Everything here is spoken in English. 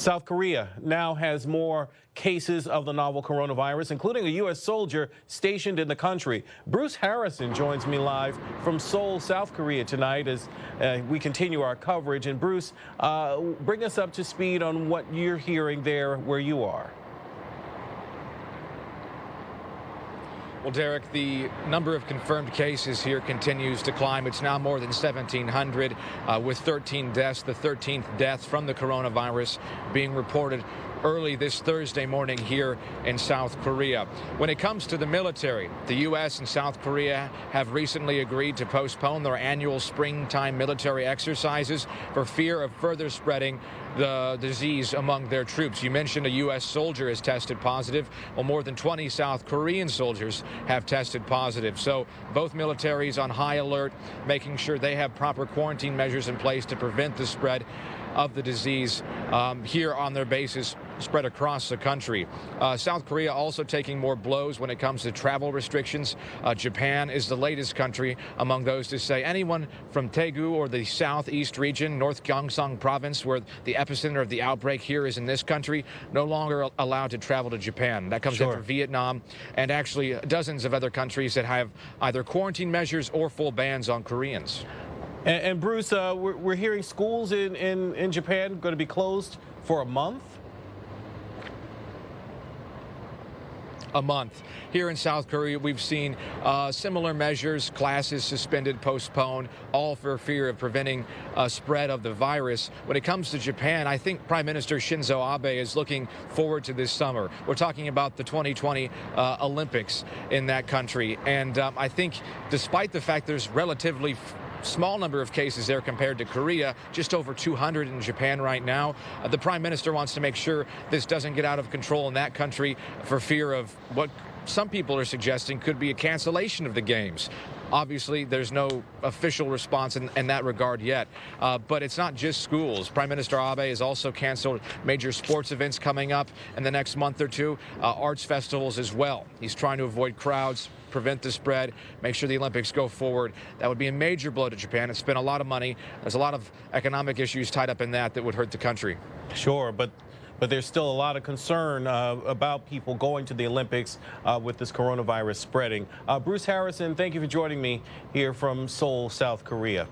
South Korea now has more cases of the novel coronavirus, including a U.S. soldier stationed in the country. Bruce Harrison joins me live from Seoul, South Korea tonight as we continue our coverage. And Bruce, bring us up to speed on what you're hearing there where you are. Well, Derek, the number of confirmed cases here continues to climb. It's now more than 1,700 with 13 deaths, the 13th death from the coronavirus being reported early this Thursday morning here in South Korea. When it comes to the military, the U.S. and South Korea have recently agreed to postpone their annual springtime military exercises for fear of further spreading the disease among their troops. You mentioned a U.S. soldier has tested positive. Well, more than 20 South Korean soldiers have tested positive. So both militaries on high alert, making sure they have proper quarantine measures in place to prevent the spread of the disease here on their bases spread across the country. South Korea also taking more blows when it comes to travel restrictions. Japan is the latest country among those to say anyone from Daegu or the southeast region, North Gyeongsang province, where the epicenter of the outbreak here is in this country, no longer allowed to travel to Japan. That comes after Vietnam and actually dozens of other countries that have either quarantine measures or full bans on Koreans. And Bruce, we're hearing schools in Japan going to be closed for a month? A month. Here in South Korea, we've seen similar measures, classes suspended, postponed, all for fear of preventing spread of the virus. When it comes to Japan, I think Prime Minister Shinzo Abe is looking forward to this summer. We're talking about the 2020 Olympics in that country. And I think despite the fact there's relatively small number of cases there compared to Korea, just over 200 in Japan right now. The Prime Minister wants to make sure this doesn't get out of control in that country for fear of what some people are suggesting could be a cancellation of the games. Obviously, there's no official response in that regard yet, but it's not just schools. Prime Minister Abe has also canceled major sports events coming up in the next month or two, arts festivals as well. He's trying to avoid crowds, prevent the spread, make sure the Olympics go forward. That would be a major blow to Japan. It's spent a lot of money. There's a lot of economic issues tied up in that would hurt the country. Sure, but there's still a lot of concern about people going to the Olympics with this coronavirus spreading. Bruce Harrison, thank you for joining me here from Seoul, South Korea.